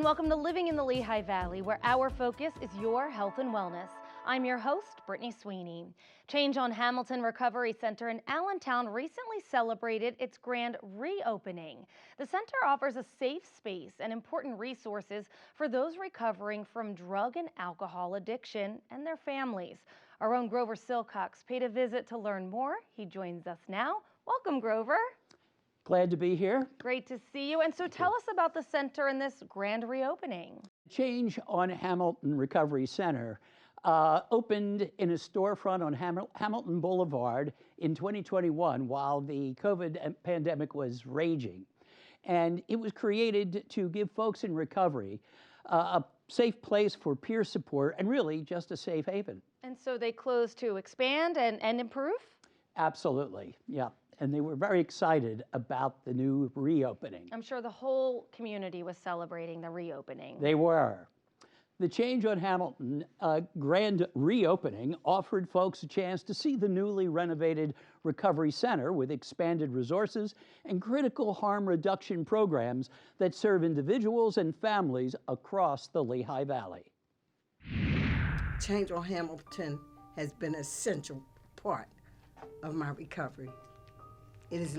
and welcome to Living in the Lehigh Valley, where our focus is your health and wellness. I'm your host, Brittany Sweeney. Change on Hamilton Recovery Center in Allentown recently celebrated its grand reopening. The center offers a safe space and important resources for those recovering from drug and alcohol addiction and their families. Our own Grover Silcox paid a visit to learn more. He joins us now. Welcome, Grover. Glad to be here. Great to see you. And so tell us about the center and this grand reopening. Change on Hamilton Recovery Center opened in a storefront on Hamilton Boulevard in 2021 while the COVID pandemic was raging. And it was created to give folks in recovery a safe place for peer support and really just a safe haven. And so they closed to expand and improve? Absolutely, yeah. And they were very excited about the new reopening. I'm sure the whole community was celebrating the reopening. They were. The Change on Hamilton grand reopening offered folks a chance to see the newly renovated recovery center with expanded resources and critical harm reduction programs that serve individuals and families across the Lehigh Valley. Change on Hamilton has been an essential part of my recovery. It is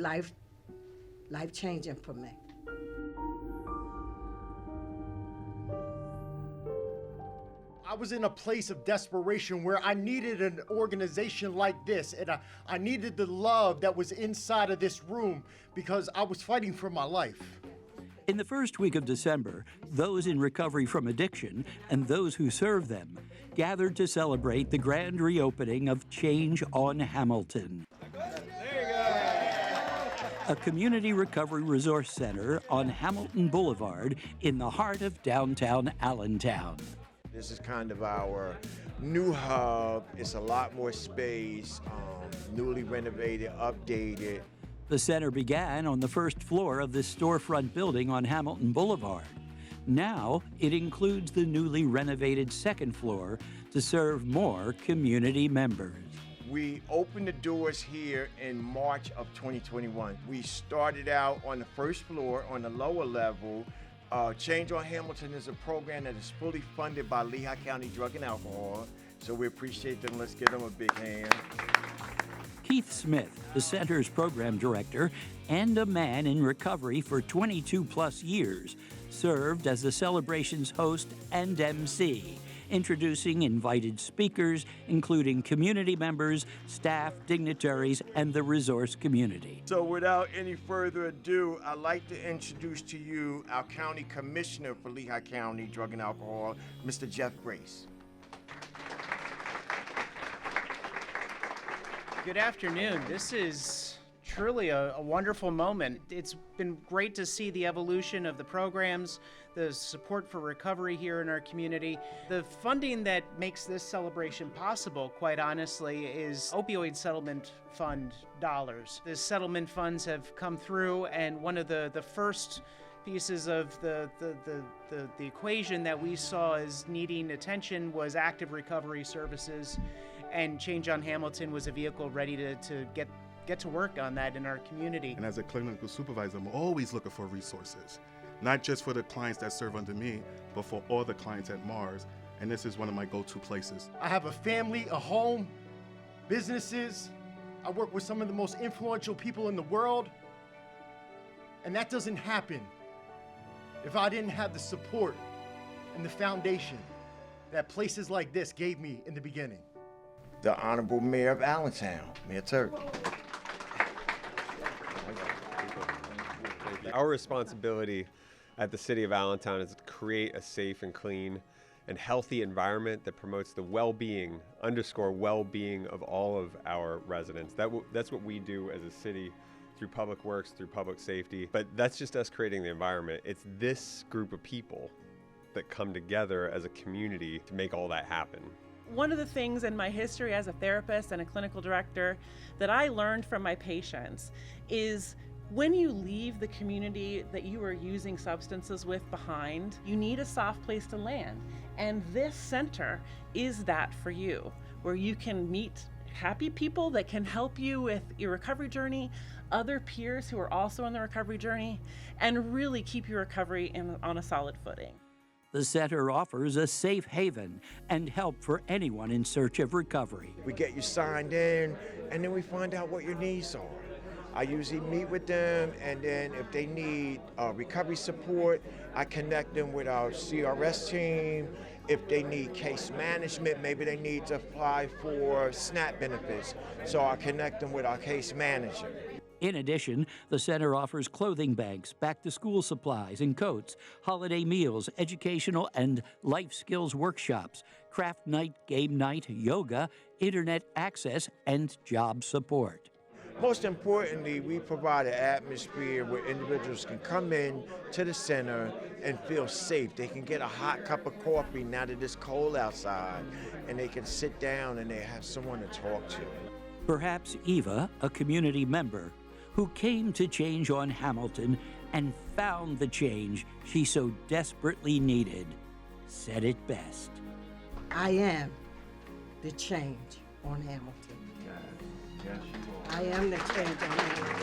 life-changing for me. I was in a place of desperation where I needed an organization like this, and I needed the love that was inside of this room because I was fighting for my life. In the first week of December, those in recovery from addiction and those who serve them gathered to celebrate the grand reopening of Change on Hamilton, a community recovery resource center on Hamilton Boulevard in the heart of downtown Allentown. This is kind of our new hub. It's a lot more space, newly renovated, updated. The center began on the first floor of this storefront building on Hamilton Boulevard. Now it includes the newly renovated second floor to serve more community members. We opened the doors here in March of 2021. We started out on the first floor on the lower level. Change on Hamilton is a program that is fully funded by Lehigh County Drug and Alcohol, so we appreciate them. Let's give them a big hand. Keith Smith, the center's program director and a man in recovery for 22 plus years, served as the celebration's host and MC, introducing invited speakers, including community members, staff, dignitaries, and the resource community. So without any further ado, I'd like to introduce to you our County Commissioner for Lehigh County Drug and Alcohol, Mr. Jeff Grace. Good afternoon. This is truly a wonderful moment. It's been great to see the evolution of the programs, the support for recovery here in our community. The funding that makes this celebration possible, quite honestly, is opioid settlement fund dollars. The settlement funds have come through, and one of the first pieces of the equation that we saw as needing attention was active recovery services, and Change on Hamilton was a vehicle ready to get to work on that in our community. And as a clinical supervisor, I'm always looking for resources, not just for the clients that serve under me, but for all the clients at Mars. And this is one of my go-to places. I have a family, a home, businesses. I work with some of the most influential people in the world. And that doesn't happen if I didn't have the support and the foundation that places like this gave me in the beginning. The Honorable Mayor of Allentown, Mayor Turk. Our responsibility at the City of Allentown is to create a safe and clean and healthy environment that promotes the well-being of all of our residents. That's what we do as a city through public works, through public safety. But that's just us creating the environment. It's this group of people that come together as a community to make all that happen. One of the things in my history as a therapist and a clinical director that I learned from my patients is when you leave the community that you are using substances with behind, you need a soft place to land. And this center is that for you, where you can meet happy people that can help you with your recovery journey, other peers who are also on the recovery journey, and really keep your recovery on a solid footing. The center offers a safe haven and help for anyone in search of recovery. We get you signed in, and then we find out what your needs are. I usually meet with them, and then if they need recovery support, I connect them with our CRS team. If they need case management, maybe they need to apply for SNAP benefits, so I connect them with our case manager. In addition, the center offers clothing banks, back-to-school supplies and coats, holiday meals, educational and life skills workshops, craft night, game night, yoga, internet access, and job support. Most importantly, we provide an atmosphere where individuals can come in to the center and feel safe. They can get a hot cup of coffee now that it's cold outside, and they can sit down and they have someone to talk to. Perhaps Eva, a community member, who came to Change on Hamilton and found the change she so desperately needed, said it best. I am the change on Hamilton. Yes, you are. I am the change on Hamilton.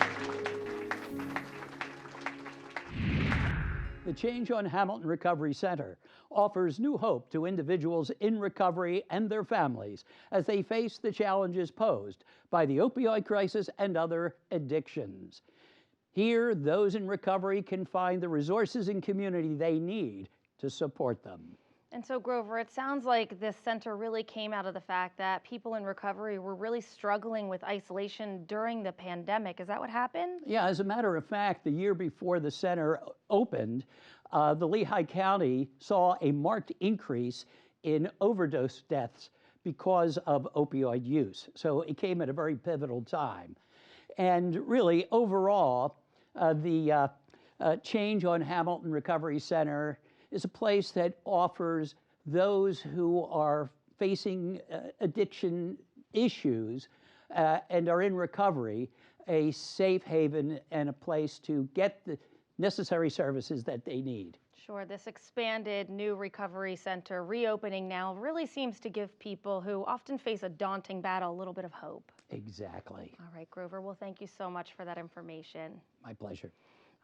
The Change on Hamilton Recovery Center offers new hope to individuals in recovery and their families as they face the challenges posed by the opioid crisis and other addictions. Here, those in recovery can find the resources and community they need to support them. And so, Grover, it sounds like this center really came out of the fact that people in recovery were really struggling with isolation during the pandemic. Is that what happened? Yeah, as a matter of fact, the year before the center opened, the Lehigh County saw a marked increase in overdose deaths because of opioid use. So it came at a very pivotal time. And really, overall, the Change on Hamilton Recovery Center is a place that offers those who are facing addiction issues and are in recovery a safe haven and a place to get the necessary services that they need. Sure, this expanded new recovery center reopening now really seems to give people who often face a daunting battle a little bit of hope. Exactly. All right, Grover, well, thank you so much for that information. My pleasure.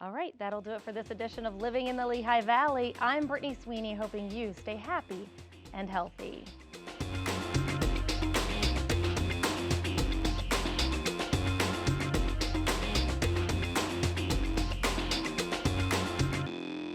All right, that'll do it for this edition of Living in the Lehigh Valley. I'm Brittany Sweeney, hoping you stay happy and healthy.